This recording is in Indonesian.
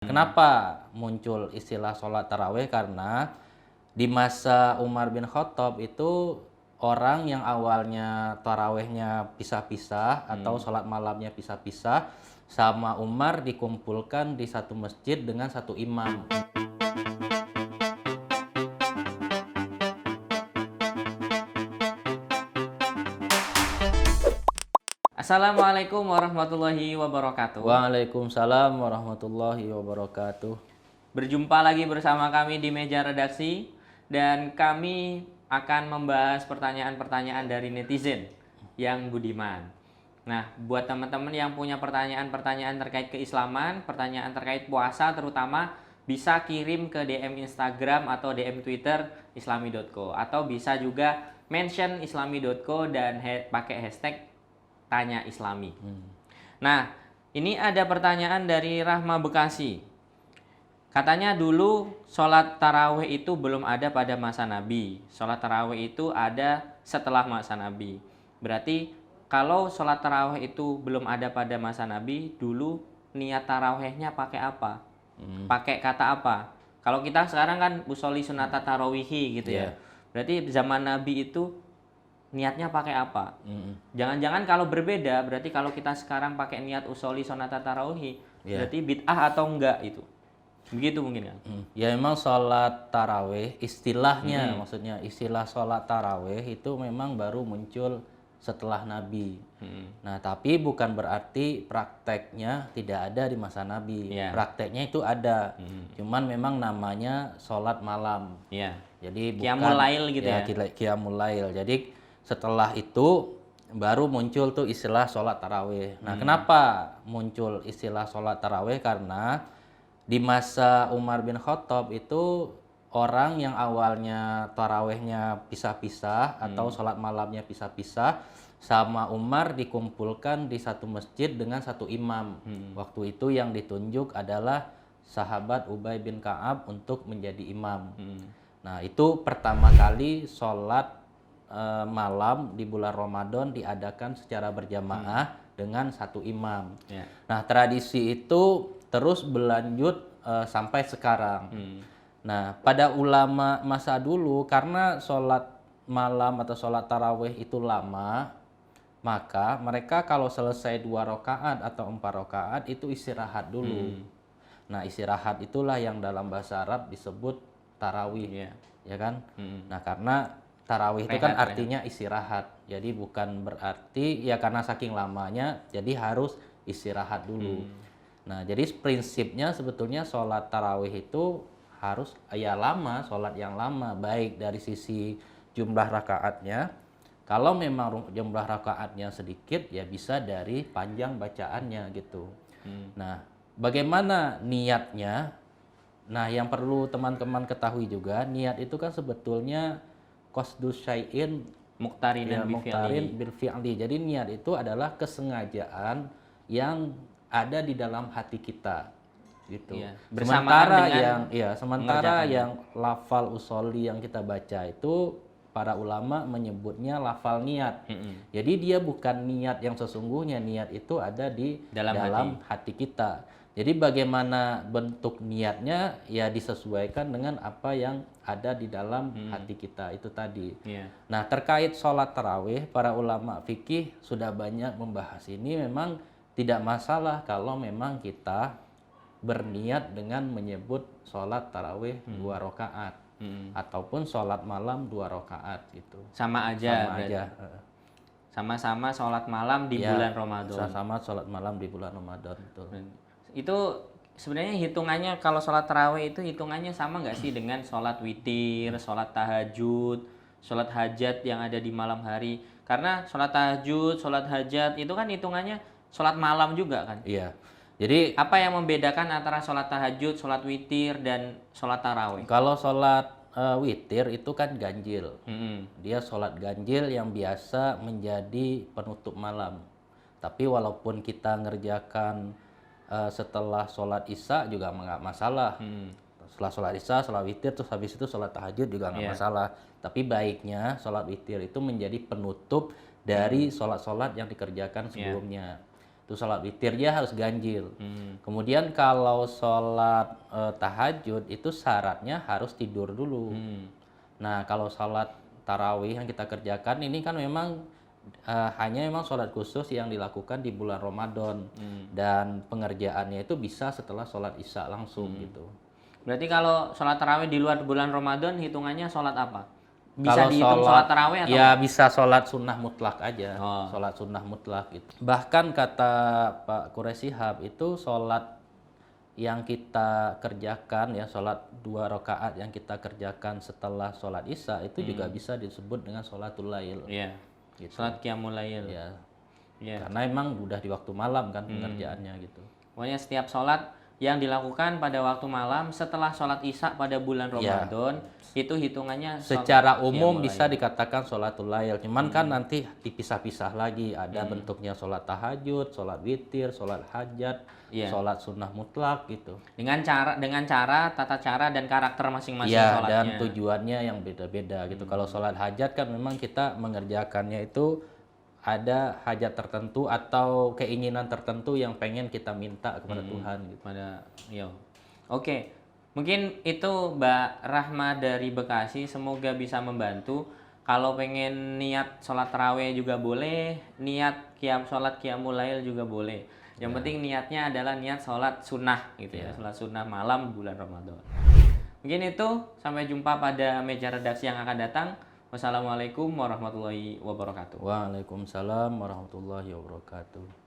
Kenapa muncul istilah sholat taraweh? Karena di masa Umar bin Khattab itu orang yang awalnya tarawehnya pisah-pisah atau sholat malamnya pisah-pisah sama Umar dikumpulkan di satu masjid dengan satu imam. Assalamualaikum warahmatullahi wabarakatuh. Waalaikumsalam warahmatullahi wabarakatuh. Berjumpa lagi bersama kami di meja redaksi dan kami akan membahas pertanyaan-pertanyaan dari netizen yang budiman. Nah, buat teman-teman yang punya pertanyaan-pertanyaan terkait keislaman, pertanyaan terkait puasa terutama, bisa kirim ke DM Instagram atau DM Twitter islami.co atau bisa juga mention islami.co dan pakai hashtag tanya islami. Nah, ini ada pertanyaan dari Rahma Bekasi. Katanya dulu sholat taraweh itu belum ada pada masa Nabi. Sholat taraweh itu ada setelah masa Nabi. Berarti kalau sholat taraweh itu belum ada pada masa Nabi, dulu niat tarawehnya pakai apa? Pakai kata apa? Kalau kita sekarang kan usolli sunata tarawihi gitu ya. Berarti zaman Nabi itu niatnya pakai apa? Jangan-jangan kalau berbeda, berarti kalau kita sekarang pakai niat usolli sunata tarawih, berarti bid'ah atau enggak itu? Begitu mungkin kan? Ya memang sholat taraweh istilahnya, maksudnya istilah sholat taraweh itu memang baru muncul setelah Nabi. Nah tapi bukan berarti prakteknya tidak ada di masa Nabi. Prakteknya itu ada, cuman memang namanya sholat malam. Jadi bukan Qiyamul lail gitu ya? Qiyamul lail. Jadi setelah itu baru muncul tuh istilah sholat taraweh. Nah kenapa muncul istilah sholat taraweh? Karena di masa Umar bin Khattab itu orang yang awalnya tarawehnya pisah-pisah atau sholat malamnya pisah-pisah sama Umar dikumpulkan di satu masjid dengan satu imam. Waktu itu yang ditunjuk adalah sahabat Ubay bin Ka'ab untuk menjadi imam. Nah itu pertama kali sholat malam di bulan Ramadan diadakan secara berjamaah dengan satu imam. Nah tradisi itu terus berlanjut sampai sekarang. Nah pada ulama masa dulu karena sholat malam atau sholat taraweh itu lama, maka mereka kalau selesai 2 rakaat atau 4 rakaat itu istirahat dulu. Nah istirahat itulah yang dalam bahasa Arab disebut tarawih, ya kan? Nah karena tarawih itu kan artinya istirahat, jadi bukan berarti ya karena saking lamanya jadi harus istirahat dulu. Nah jadi prinsipnya sebetulnya sholat tarawih itu harus ya lama, sholat yang lama, baik dari sisi jumlah rakaatnya. Kalau memang jumlah rakaatnya sedikit ya bisa dari panjang bacaannya gitu. Nah bagaimana niatnya? Nah yang perlu teman-teman ketahui juga, niat itu kan sebetulnya qasdus syai'in Muqtarinan bil fi'li. Jadi niat itu adalah kesengajaan yang ada di dalam hati kita gitu. Sementara yang lafal usolli yang kita baca itu para ulama menyebutnya lafal niat. Jadi dia bukan niat yang sesungguhnya, niat itu ada di dalam hati kita. Jadi bagaimana bentuk niatnya ya disesuaikan dengan apa yang ada di dalam hati kita itu tadi. Nah terkait sholat tarawih, para ulama fikih sudah banyak membahas ini. Memang tidak masalah kalau memang kita berniat dengan menyebut sholat tarawih 2 rakaat ataupun sholat malam 2 rakaat gitu. Sama aja. Sama-sama sholat malam di bulan Ramadan. Sama-sama sholat malam di bulan Ramadan, betul. Itu sebenarnya hitungannya kalau sholat tarawih itu hitungannya sama nggak sih dengan sholat witir, sholat tahajud, sholat hajat yang ada di malam hari? Karena sholat tahajud, sholat hajat itu kan hitungannya sholat malam juga kan? Iya. Jadi apa yang membedakan antara sholat tahajud, sholat witir dan sholat tarawih? Kalau sholat witir itu kan ganjil. Dia sholat ganjil yang biasa menjadi penutup malam. Tapi walaupun kita ngerjakan setelah sholat isya juga nggak masalah. Setelah sholat isya, sholat witir, terus habis itu sholat tahajud juga nggak masalah. Tapi baiknya sholat witir itu menjadi penutup dari sholat-sholat yang dikerjakan sebelumnya. Itu sholat witir dia harus ganjil. Hmm. Kemudian kalau sholat tahajud itu syaratnya harus tidur dulu. Nah, kalau sholat tarawih yang kita kerjakan ini kan memang hanya memang sholat khusus yang dilakukan di bulan Ramadan. Dan pengerjaannya itu bisa setelah sholat isya langsung gitu. Berarti kalau sholat tarawih di luar bulan Ramadan hitungannya sholat apa? Bisa Kalau dihitung sholat tarawih atau ya bisa sholat sunnah mutlak aja, Oh. sholat sunnah mutlak gitu. Bahkan kata Pak Quraisy Shihab itu sholat yang kita kerjakan ya, sholat 2 rakaat yang kita kerjakan setelah sholat isya itu juga bisa disebut dengan sholatul lail. Iya. Gitu. Sholat qiyamul lail. Ya, Iya. karena emang udah di waktu malam kan pengerjaannya gitu. Pokoknya setiap sholat yang dilakukan pada waktu malam setelah sholat isya pada bulan Iya. Ramadan itu hitungannya sholat Secara umum qiyamul bisa lail. dikatakan sholatul lail, cuman kan nanti dipisah-pisah lagi, ada bentuknya sholat tahajud, sholat witir, sholat hajat, Iya. sholat sunnah mutlak gitu. dengan cara, tata cara dan karakter masing-masing Iya, sholatnya. dan tujuannya yang beda-beda gitu. Kalau sholat hajat kan memang kita mengerjakannya itu ada hajat tertentu atau keinginan tertentu yang pengen kita minta kepada Tuhan gitu. Oke, mungkin itu Mbak Rahma dari Bekasi, semoga bisa membantu. Kalau pengen niat sholat tarawih juga boleh, niat sholat qiyamul lail juga boleh. Yang penting niatnya adalah niat sholat sunnah gitu ya, sholat sunnah malam bulan Ramadan. Mungkin itu, sampai jumpa pada meja redaksi yang akan datang. Wassalamualaikum warahmatullahi wabarakatuh. Waalaikumsalam warahmatullahi wabarakatuh.